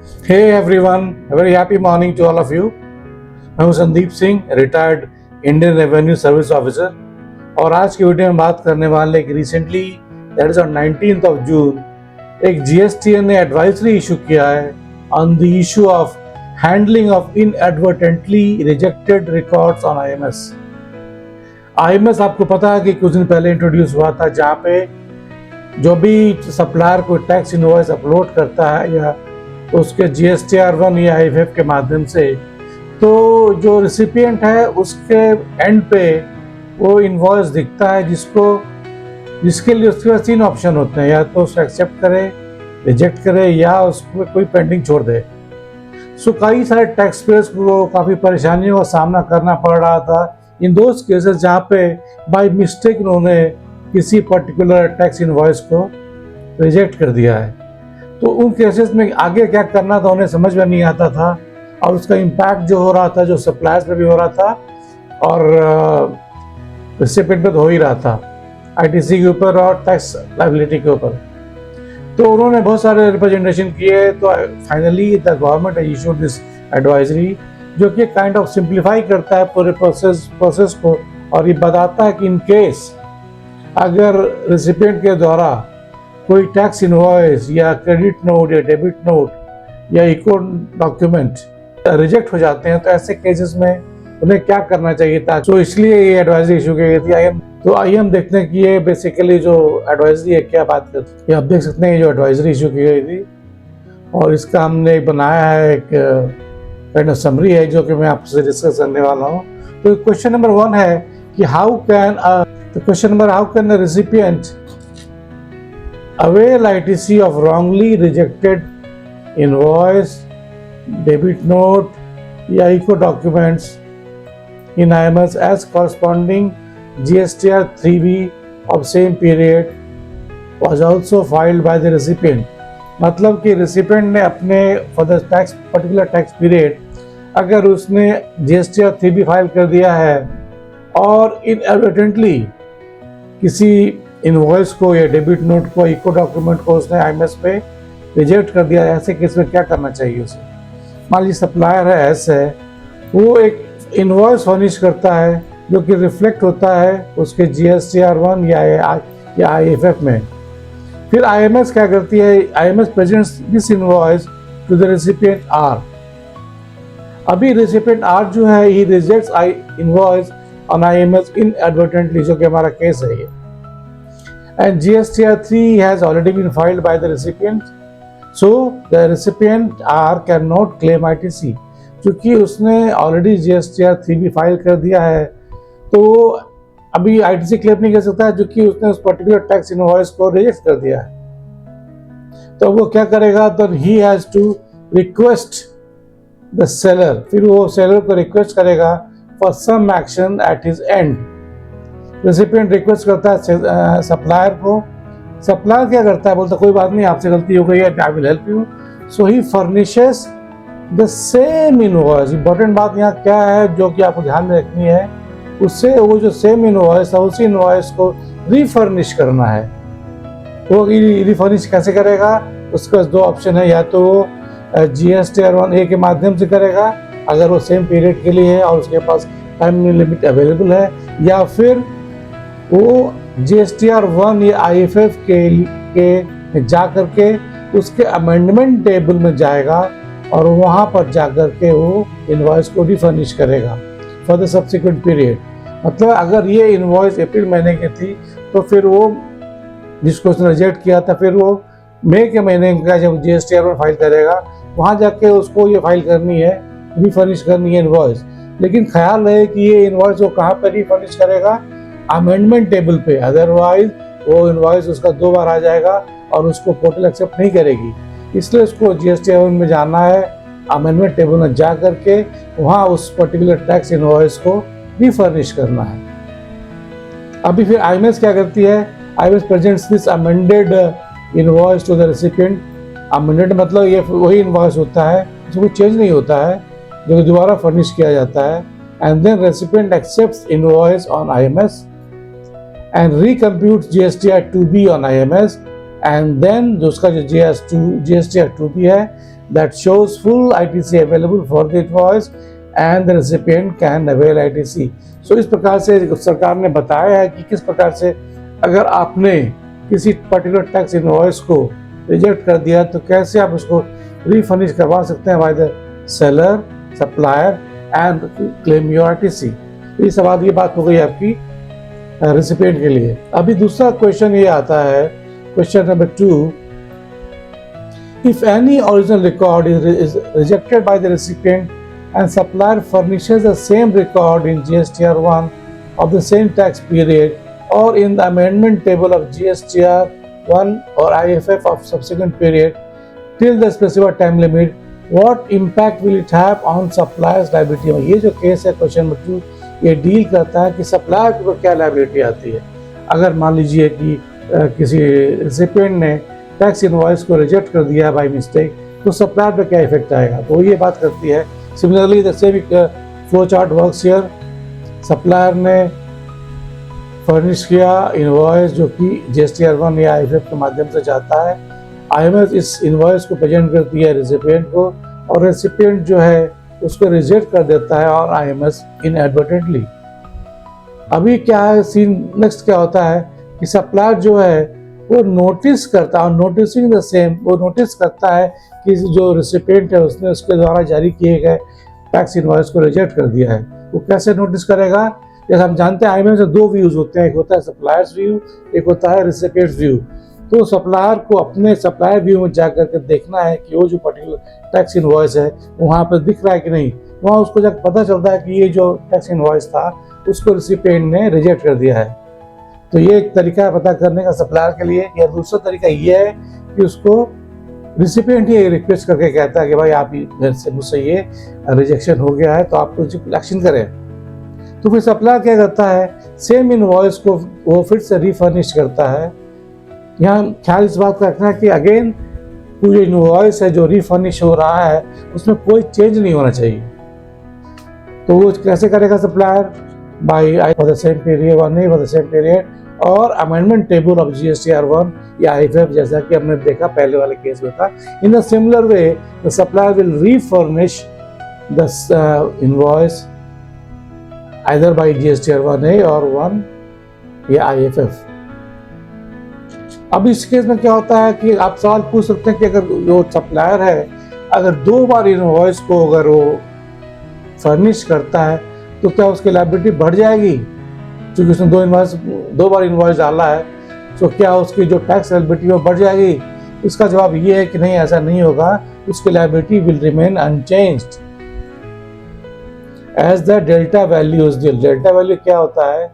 Hey everyone, a very happy morning to all of you. मैं हूं Sandeep Singh, retired Indian revenue service officer, और आज की वीडियो में बात करने वाले कि recently that is on 19th of June एक जीएसटीएन ने एडवाइजरी इशू किया है on the issue of handling of inadvertently rejected records on IMS. IMS आपको पता है कि कुछ दिन पहले इंट्रोड्यूस हुआ था, जहाँ पे जो भी सप्लायर कोई टैक्स इनवॉइस अपलोड करता है या उसके GSTR1 या IFF के माध्यम से, तो जो रिसिपिएंट है उसके एंड पे वो इनवॉइस दिखता है, जिसके लिए उसके पास 3 ऑप्शन होते हैं, या तो उसको एक्सेप्ट करे, रिजेक्ट करे, या उसको कोई पेंडिंग छोड़ दे। सो कई सारे टैक्स पेयर्स को काफ़ी परेशानियों का सामना करना पड़ रहा था इन दोज केसेस जहाँ पे बाय मिस्टेक उन्होंने किसी पर्टिकुलर टैक्स इनवॉइस को रिजेक्ट कर दिया है। तो उन केसेस में आगे क्या करना था उन्हें समझ में नहीं आता था, और उसका इम्पैक्ट जो हो रहा था, जो सप्लायर्स पे भी हो रहा था और रिसिपिएंट पे तो हो ही रहा था, आईटीसी के ऊपर और टैक्स लायबिलिटी के ऊपर। तो उन्होंने बहुत सारे रिप्रेजेंटेशन किए, तो finally the government issued this advisory, जो कि काइंड ऑफ सिंप्लीफाई करता है पूरे प्रोसेस को, और ये बताता है कि इन केस अगर रिसिपिएंट के द्वारा कोई टैक्स इनवॉइस या क्रेडिट नोट या डेबिट नोट या इको डॉक्यूमेंट रिजेक्ट हो जाते हैं, तो ऐसे केसेस में उन्हें क्या करना चाहिए था। तो इसलिए ये एडवाइजरी इशू की गई थी। तो आइए हम देखते हैं कि ये बेसिकली जो एडवाइजरी है क्या बात करती है। आप देख सकते हैं जो एडवाइजरी इशू की गई थी, और इसका हमने बनाया है एक काइंड ऑफ समरी है जो कि मैं आपसे डिस्कस करने वाला हूँ। तो क्वेश्चन नंबर 1 है कि how can the recipient avail ITC of wrongly rejected invoice, debit note या eco documents in IMS as corresponding GSTR 3B of same period was also filed by the recipient। मतलब कि recipient ने अपने for the particular tax period अगर उसने GSTR 3B file कर दिया है और inadvertently किसी इनवॉइस को या डेबिट नोट को, इको डॉक्यूमेंट को उसने आईएमएस पे रिजेक्ट कर दिया, ऐसे केस में क्या करना चाहिए उसे। मान लीजिए सप्लायर है ऐसे, वो एक इनवॉइस फर्निश करता है जो कि रिफ्लेक्ट होता है उसके GSTR1 या IFF में। फिर आईएमएस क्या करती है, IMS presents this invoice to the recipient R. अभी रेसिपिएंट आर जो है ही rejects invoice on IMS inadvertently, जो कि हमारा केस है ये। And GSTR 3 has already been filed by the recipient, so the recipient R cannot claim ITC। क्योंकि उसने ऑलरेडी GSTR 3 भी फाइल कर दिया है, तो अभी ITC क्लेम नहीं कर सकता है, क्योंकि उसने उस पर्टिकुलर टैक्स इनवॉइस को रिजेक्ट कर दिया है। तो वो क्या करेगा, तो he has to request the seller, फिर वो सेलर को रिक्वेस्ट करेगा for some action at his end। Recipient request करता है सप्लायर को, सप्लायर क्या करता है, बोलता कोई बात नहीं, आपसे गलती हो गई है, I will help you. So he furnishes the same invoice. Important बात यहाँ क्या है जो कि आपको ध्यान में रखनी है, उससे वो जो सेम इनवॉइस है उसी इनवॉइस को रीफर्निश करना है। वो रीफर्निश कैसे करेगा, उसके पास 2 ऑप्शन है, या तो वो GSTR1A के माध्यम से करेगा अगर वो सेम पीरियड के लिए है और उसके पास टाइम लिमिट अवेलेबल है, या फिर वो GSTR1 या IFF के जा करके उसके अमेंडमेंट टेबल में जाएगा और वहाँ पर जा करके वो इनवॉइस को रिफर्निश करेगा फॉर द सब्सिक्वेंट पीरियड। मतलब अगर ये इनवॉइस अप्रैल महीने की थी, तो फिर वो जिसको उसने रिजेक्ट किया था, फिर वो मई के महीने का जब GSTR1 फाइल करेगा, वहाँ जाके उसको ये फाइल करनी है, रिफर्निश करनी है इनवॉइस। लेकिन ख्याल रहे कि ये इनवॉइस वो कहाँ पर रिफर्निश करेगा, अमेंडमेंट टेबल पे, अदरवाइज वो इनवॉइस उसका 2 बार आ जाएगा और उसको पोर्टल एक्सेप्ट नहीं करेगी। इसलिए उसको GSTR1 में जाना है, अमेंडमेंट टेबल में जा करके वहाँ उस पर्टिकुलर टैक्स इनवॉइस को रिफर्निश करना है। अभी फिर आईएमएस क्या करती है, IMS presents this amended invoice to the recipient. Amended मतलब ये वही इनवॉइस होता है, इसमें चेंज नहीं होता है, जो दोबारा फर्निश किया जाता है। And then recipient accepts invoice on IMS and recomputes GSTR 2B on IMS, and then जो उसका जो GSTR 2B है that shows full ITC available for the invoice and the recipient can avail ITC. So इस प्रकार से सरकार ने बताया है कि किस प्रकार से अगर आपने किसी पर्टिकुलर टैक्स इनवॉइस को रिजेक्ट कर दिया तो कैसे आप उसको रीफर्निश करवा सकते हैं by the seller, supplier and claim your ITC. ये सवाल, ये बात हो गई आपकी रेसिपिएंट के लिए. अभी दूसरा क्वेश्चन ये आता है, question number 2. If any original record is rejected by the recipient and supplier furnishes the same record in GSTR1 of the same tax period or in the amendment table of GSTR1 or IFF of subsequent period till the specified time limit, what impact will it have on supplier's liability? ये जो case है question number 2, ये deal करता है कि supplier को क्या liability आती है. अगर मान लीजिए कि किसी रेसिपिएंट ने टैक्स इनवॉइस को रिजेक्ट कर दिया बाय मिस्टेक, तो सप्लायर पे क्या इफेक्ट आएगा, तो ये बात करती है. Similarly the same flow chart works here. Supplier ने फर्निश किया इनवॉइस जो कि GSTR1 या IFF के माध्यम से जाता है. IMS इस इनवॉइस को प्रेजेंट करती है रेसिपिएंट को और रेसिपिएंट जो है उसको रिजेक्ट कर देता है और IMS इनएडवर्टेंटली. अभी क्या है सीन, नेक्स्ट क्या होता है कि सप्लायर जो है वो नोटिस करता है, नोटिसिंग द सेम, वो नोटिस करता है कि जो रेसिपिएंट है उसने उसके द्वारा जारी किए गए टैक्स इनवॉइस को रिजेक्ट कर दिया है. वो कैसे नोटिस करेगा? जैसे हम जानते हैं IMS में 2 व्यूज होते हैं, एक होता है सप्लायर्स व्यू, एक होता है रेसिपिएंट्स व्यू. तो सप्लायर को अपने सप्लायर व्यू में जा करके देखना है कि वो जो पर्टिकुलर टैक्स इनवॉइस है वहाँ पर दिख रहा है कि नहीं. वहाँ उसको जब पता चलता है कि ये जो टैक्स इनवॉइस था उसको रेसिपिएंट ने रिजेक्ट कर दिया है. तो ये एक तरीका है पता करने का सप्लायर के लिए. या दूसरा तरीका ये है कि उसको रेसिपिएंट ही रिक्वेस्ट करके कहता है कि भाई आप मुझसे ये रिजेक्शन हो गया है तो आप कुछ एक्शन करें. तो फिर सप्लायर क्या करता है, सेम इनवॉइस को वो फिर से रीफर्निश करता है. यहाँ ख्याल इस बात का रखना कि अगेन वो जो इनवॉइस है जो रीफर्निश हो रहा है उसमें कोई चेंज नहीं होना चाहिए. तो वो कैसे करेगा supplier? By for the same period और नहीं फॉर द सेम पीरियड और अमेंडमेंट टेबल ऑफ GSTR1 या IFF, जैसा कि हमने देखा पहले वाले केस में था. In a similar way the supplier will refurnish the invoice either by GSTR1A और 1 या IFF. अब इस केस में क्या होता है कि आप सवाल पूछ सकते हैं कि अगर जो सप्लायर है अगर 2 बार इनवॉइस को अगर वो फर्निश करता है तो क्या उसकी लायबिलिटी बढ़ जाएगी? क्योंकि उसने 2 बार इनवॉइस डाला है, तो क्या उसकी जो टैक्स लायबिलिटी वो बढ़ जाएगी? इसका जवाब ये है कि नहीं, ऐसा नहीं होगा. उसकी liability will remain unchanged as the delta value. Delta value क्या होता है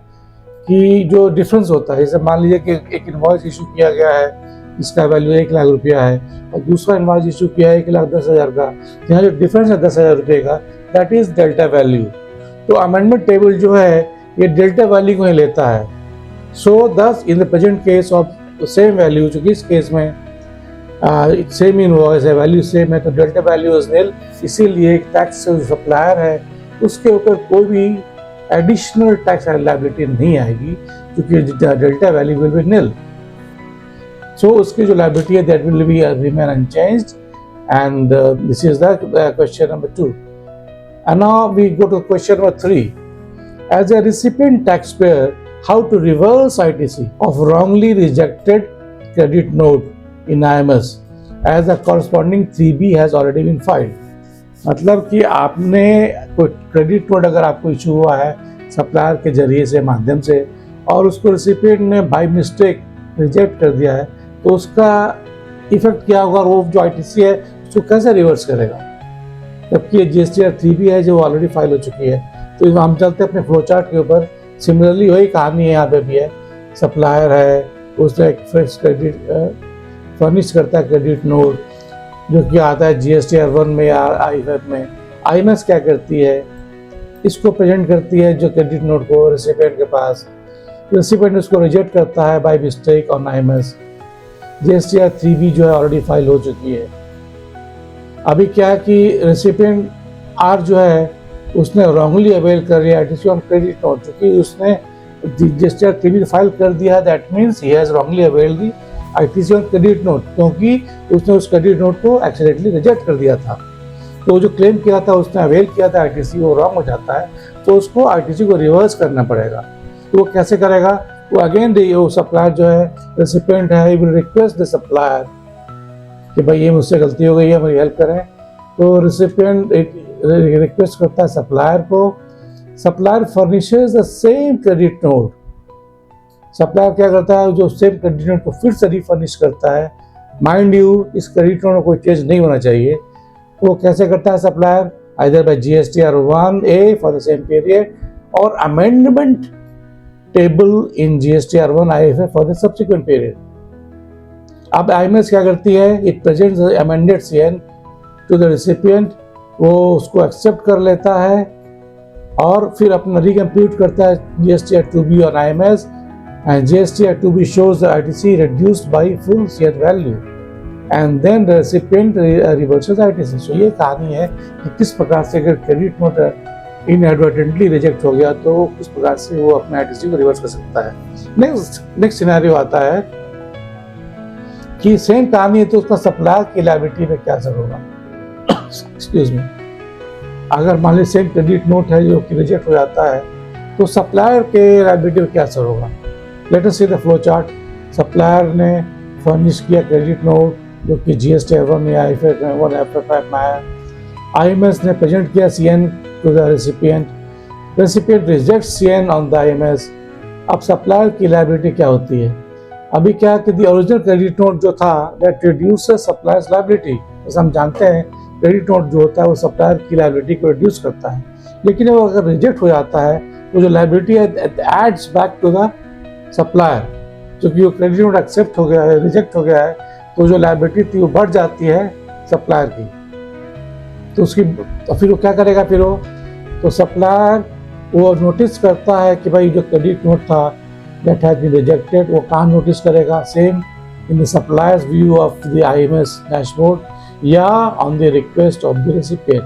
कि जो डिफरेंस होता है, जैसे मान लीजिए कि एक इनवॉइस इशू किया गया है जिसका वैल्यू 1 लाख रुपया है और दूसरा इनवॉइस इशू किया है 1,10,000 का. यहाँ जो डिफरेंस है 10,000 रुपये का, दैट इज डेल्टा वैल्यू. तो अमेंडमेंट टेबल जो है ये डेल्टा वैल्यू को ही लेता है. सो दस in the present case of same value, चूंकि इस केस में सेम इनवॉइस है, वैल्यू सेम है, तो डेल्टा वैल्यू इज निल. इसीलिए टैक्स सप्लायर है उसके ऊपर कोई भी एडिशनल टैक्स लायबिलिटी नहीं आएगी क्योंकि delta value will be nil. So उसकी जो लायबिलिटी है that will be remain unchanged. And this is the question number 2. And now we go to question number 3. As a recipient taxpayer, how to reverse ITC of wrongly rejected credit note in IMS as the corresponding 3B has already been filed. मतलब कि आपने कोई credit note अगर आपको issue हुआ है supplier के जरिए से माध्यम से और उसको रेसिपिएंट ने बाय मिस्टेक रिजेक्ट कर दिया है, तो उसका इफेक्ट क्या होगा? वो जो ITC है उसको कैसे रिवर्स करेगा? जबकि ये GSTR 3B है जो ऑलरेडी फाइल हो चुकी है. तो हम चलते हैं अपने फ्लो चार्ट के ऊपर. सिमिलरली वही कहानी है यहाँ पे भी है. सप्लायर है, उसने एक फ्रेश क्रेडिट फर्निश करता है क्रेडिट नोट जो कि आता है GSTR1 में या IFF में. IMS क्या करती है, इसको प्रेजेंट करती है जो क्रेडिट नोट को रेसिपिएंट के पास. रेसिपिएंट उसको रिजेक्ट करता है by mistake on IMS. GSTR 3B जो है ऑलरेडी फाइल हो चुकी है. अभी क्या है कि रेसिपिएंट R जो है उसने रॉन्गली अवेल कर लिया ITC ऑन क्रेडिट नोट, क्योंकि उसने GSTR 3B फाइल कर दिया. That means he has wrongly availed the ITC on credit note, क्योंकि उसने उस क्रेडिट नोट को एक्सीडेंटली रिजेक्ट कर दिया था। तो जो क्लेम किया था उसने अवेल किया था ITC, वो रॉन्ग हो जाता है, तो उसको ITC को रिवर्स करना पड़ेगा। तो वो कैसे करेगा? वो अगेन वो सप्लायर जो है, रेसिपिएंट है, he will request the supplier कि भाई ये मुझसे गलती हो गई है, मेरी हेल्प करें। तो रेसिपिएंट रिक्वेस्ट करता है सप्लायर को, supplier furnishes the same credit note. Supplier क्या करता है? जो सेम क्रेडिट नोट को फिर से रिफर्निश करता है। माइंड यू, इस क्रेडिट नोट में कोई चेंज नहीं होना चाहिए। वो कैसे करता है supplier? Either by GSTR 1A for the same period और amendment table in GSTR 1IFA for the subsequent period. अब IMS क्या करती है? It presents amended CN to the recipient, वो उसको एक्सेप्ट कर लेता है और फिर अपना रिकम्प्यूट करता है GSTR 2B और IMS, and GSTR 2B shows the ITC reduced by full CN value and then the recipient reverses ITC। So ये कहानी है कि किस प्रकार से अगर क्रेडिट नोट इनएडवर्टेंटली रिजेक्ट हो गया तो किस प्रकार से वो अपने ITC को रिवर्स कर सकता है। नेक्स्ट सिनेरियो आता है कि सेम कहानी है तो उसका सप्लायर की लायबिलिटी में क्या असर होगा। एक्सक्यूज मी, अगर मान लीजिए सेम क्रेडिट नोट है जो कि रिजेक्ट हो जाता है तो सप्लायर के लायबिलिटी में क्या असर होगा। Let us see the flow chart. Supplier ने फर्निश किया क्रेडिट नोट जो कि GSTR 1 या IFA 1FFF में आया। IMS ने प्रेजेंट किया CN to the recipient, recipient reject CN on the IMS। अब सप्लायर की लायबिलिटी क्या होती है? अभी क्या कि द ओरिजिनल क्रेडिट नोट जो था दैट रिड्यूसेस सप्लायर्स लायबिलिटी। जैसे हम जानते हैं क्रेडिट नोट जो होता है वो सप्लायर की लायबिलिटी को रिड्यूस करता है, लेकिन वो अगर रिजेक्ट हो जाता है तो जो लायबिलिटी है adds back to the supplier. क्योंकि वो क्रेडिट नोट एक्सेप्ट हो गया है, रिजेक्ट हो गया है, तो जो लायबिलिटी थी वो बढ़ जाती है सप्लायर की। तो उसकी फिर वो क्या करेगा? फिर वो तो सप्लायर वो नोटिस करता है कि भाई जो क्रेडिट नोट था दैट हैज बीन रिजेक्टेड, वो कहाँ नोटिस करेगा? Same in the supplier's view of the IMS dashboard या on the request of the recipient.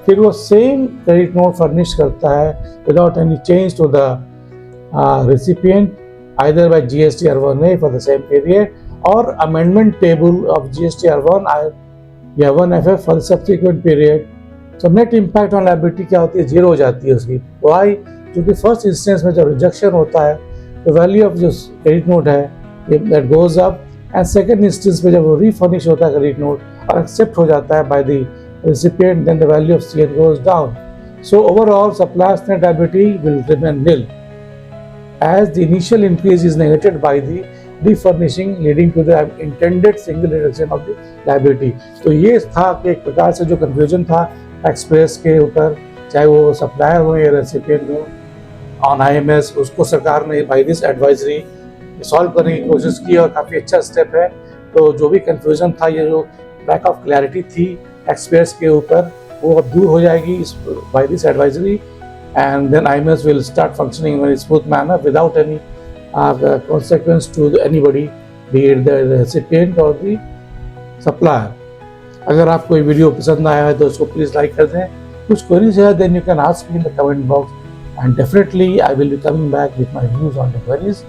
फिर वो सेम क्रेडिट नोट फर्निश करता है without any change to the recipient, either by GSTR 1A for the same period or amendment table of GSTR 1 या 1FF for the subsequent period। So net impact on liability क्या होती है? Zero हो जाती है उसकी। Why? क्योंकि first instance में जब रिजेक्शन होता है तो वैल्यू ऑफ जो क्रेडिट नोट है that goes up, and second instance में जब वो रीफर्निश होता है क्रेडिट नोट और एक्सेप्ट हो जाता है by the recipient, then the value of CN goes down। So overall supplier's net liability will remain nil as the initial increase is negated by the refurnishing leading to the intended single reduction of the liability। तो ये था कि एक प्रकार से जो confusion था express के ऊपर, चाहे वो सप्लायर हो या रेसिपिएंट हो, ऑन IMS, उसको सरकार ने बाय दिस एडवाइजरी सॉल्व करने की कोशिश की और काफ़ी अच्छा स्टेप है। तो जो भी कंफ्यूजन था, ये जो लैक ऑफ क्लैरिटी थी एक्सप्रेस के ऊपर, वो अब दूर हो जाएगी इस by this advisory, and then IMS will start functioning in a very smooth manner without any consequence to anybody, be it the recipient or the supplier। अगर आपको ये वीडियो पसंद आया है तो उसको प्लीज़ लाइक कर दें। कुछ क्वेरीज है then you can ask me in the comment box and definitely I will be coming back with my views on the queries.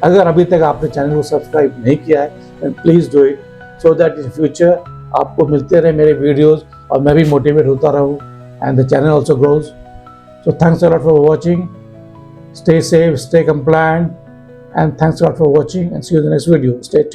अगर अभी तक आपने चैनल को सब्सक्राइब नहीं किया है then please do it so that in future आपको मिलते रहे मेरे वीडियोज़ और मैं भी मोटिवेट होता रहूँ and the channel also grows. So thanks a lot for watching. Stay safe, stay compliant, and thanks a lot for watching, and see you in the next video. Stay tuned.